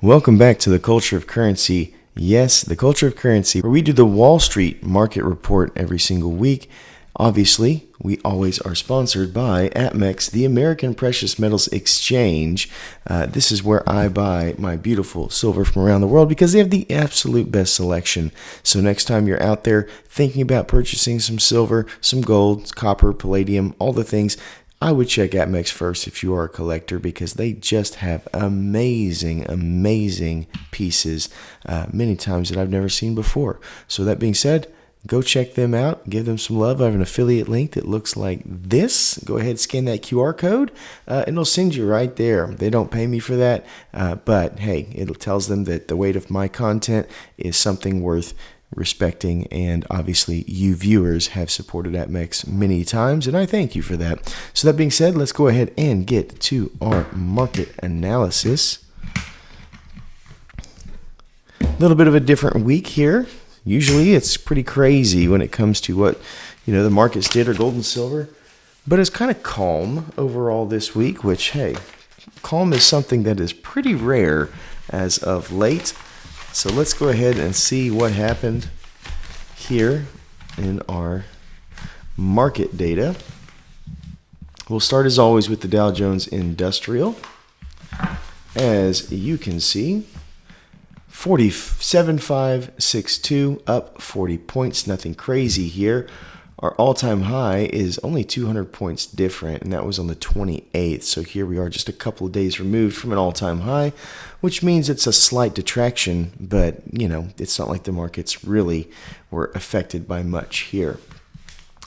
Welcome back to the Culture of Currency. Yes, the Culture of Currency, where we do the Wall Street market report every single week. Obviously, we always are sponsored by APMEX, the American Precious Metals Exchange. This is where I buy my beautiful silver from around the world because they have the absolute best selection. So next time you're out there thinking about purchasing some silver, some gold, copper, palladium, all the things, I would check APMEX first if you are a collector because they just have amazing pieces many times that I've never seen before. So that being said, go check them out. Give them some love. I have an affiliate link that looks like this. Go ahead, scan that QR code, and it'll send you right there. They don't pay me for that, but hey, it tells them that the weight of my content is something worth respecting, and obviously you viewers have supported APMEX many times, and I thank you for that. So that being said, let's go ahead and get to our market analysis. A little bit of a different week here. Usually it's pretty crazy when it comes to what the markets did or gold and silver, but it's kind of calm overall this week, which, hey, calm is something that is pretty rare as of late. So let's go ahead and see what happened here in our market data. We'll start as always with the Dow Jones Industrial. As you can see, 47,562, up 40 points, nothing crazy here. Our all-time high is only 200 points different, and that was on the 28th. So here we are just a couple of days removed from an all-time high, which means it's a slight detraction, but, it's not like the markets really were affected by much here.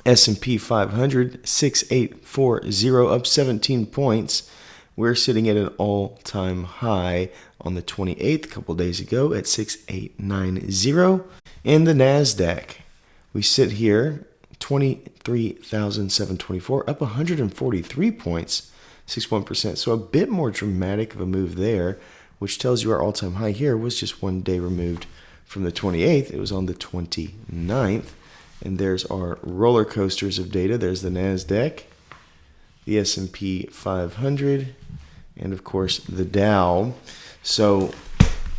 S&P 500, 6840, up 17 points. We're sitting at an all-time high on the 28th, a couple of days ago, at 6890. And the NASDAQ, we sit here 23,724, up 143 points, 61%. So a bit more dramatic of a move there, which tells you our all-time high here was just one day removed from the 28th. It was on the 29th. And there's our roller coasters of data. There's the NASDAQ, the S&P 500, and of course the Dow. So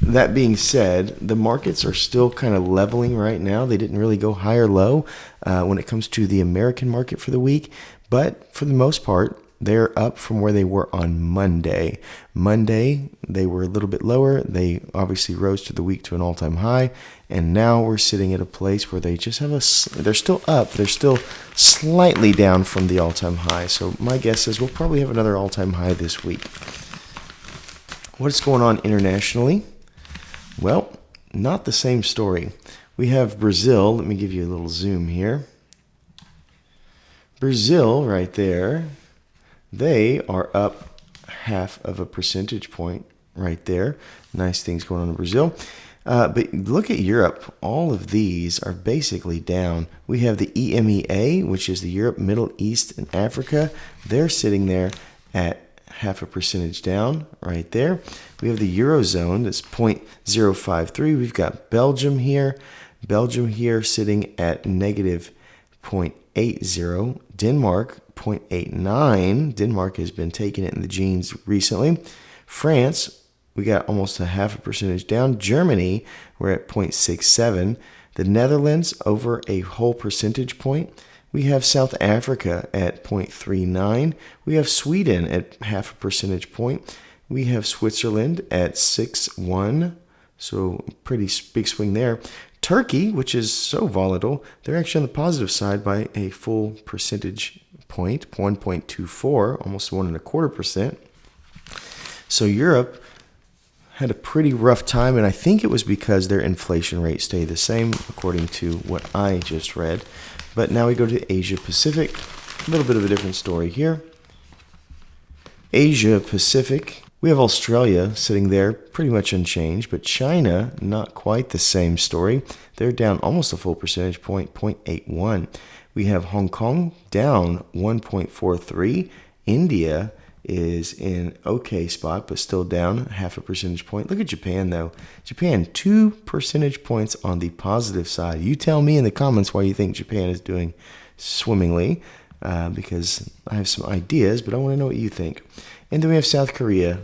that being said, the markets are still kind of leveling right now. They didn't really go high or low when it comes to the American market for the week, but for the most part, they're up from where they were on Monday. Monday, they were a little bit lower. They obviously rose to the week to an all-time high, and now we're sitting at a place where they just have they're still up. They're still slightly down from the all-time high. So my guess is we'll probably have another all-time high this week. What's going on internationally? Well, not the same story. We have Brazil. Let me give you a little zoom here. Brazil right there, they are up 0.5 percentage point right there. Nice things going on in Brazil. But look at Europe. All of these are basically down. We have the EMEA, which is the Europe, Middle East, and Africa. They're sitting there at 0.5 percentage down right there. We have the Eurozone, that's 0.053. We've got Belgium here. Belgium here sitting at negative 0.80. Denmark, 0.89. Denmark has been taking it in the jeans recently. France, we got almost 0.5 percentage down. Germany, we're at 0.67. The Netherlands, over a whole percentage point. We have South Africa at 0.39. We have Sweden at 0.5 percentage point. We have Switzerland at 6.1. So pretty big swing there. Turkey, which is so volatile, they're actually on the positive side by a full percentage point, 1.24, almost 1.25%. So Europe had a pretty rough time, and I think it was because their inflation rate stayed the same, according to what I just read. But now we go to Asia Pacific. A little bit of a different story here. Asia Pacific, we have Australia sitting there pretty much unchanged, but China, not quite the same story. They're down almost a full percentage point, 0.81. We have Hong Kong down 1.43. India is in okay spot, but still down 0.5 percentage point. Look at Japan, though. Japan, 2 percentage points on the positive side. You tell me in the comments why you think Japan is doing swimmingly, because I have some ideas, but I want to know what you think. And then we have South Korea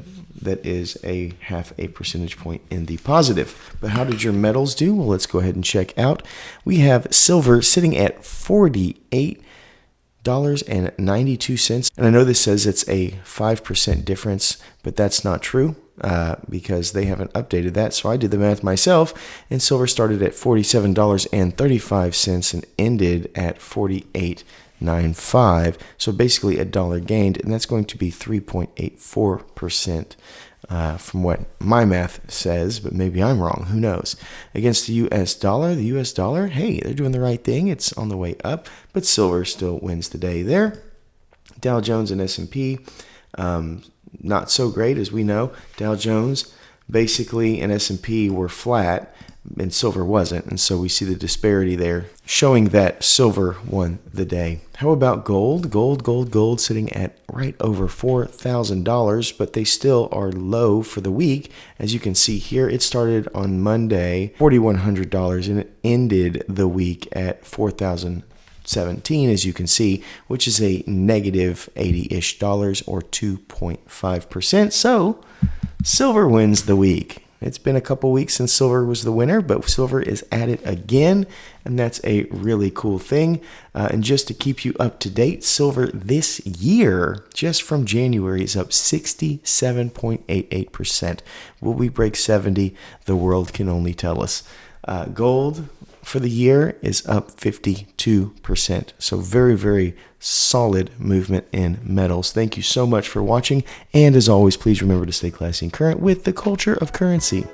that is a 0.5 percentage point in the positive. But how did your metals do? Well, let's go ahead and check out. We have silver sitting at $48.92. And I know this says it's a 5% difference, but that's not true because they haven't updated that. So I did the math myself, and silver started at $47.35 and ended at $48.95. So basically $1 gained, and that's going to be 3.84%. From what my math says, but maybe I'm wrong. Who knows? Against the U.S. dollar, hey, they're doing the right thing. It's on the way up, but silver still wins the day there. Dow Jones and S&P, not so great, as we know. Dow Jones basically and S&P were flat, and silver wasn't, and so we see the disparity there, showing that silver won the day. How about gold? Gold sitting at right over $4,000, but they still are low for the week. As you can see here, it started on Monday, $4,100, and it ended the week at $4,017, as you can see, which is a negative $80-ish or 2.5%. So silver wins the week. It's been a couple weeks since silver was the winner, but silver is at it again, and that's a really cool thing. And just to keep you up to date, silver this year, just from January, is up 67.88%. Will we break 70? The world can only tell us. Gold for the year is up 52%. So very, very solid movement in metals. Thank you so much for watching. And as always, please remember to stay classy and current with the culture of currency.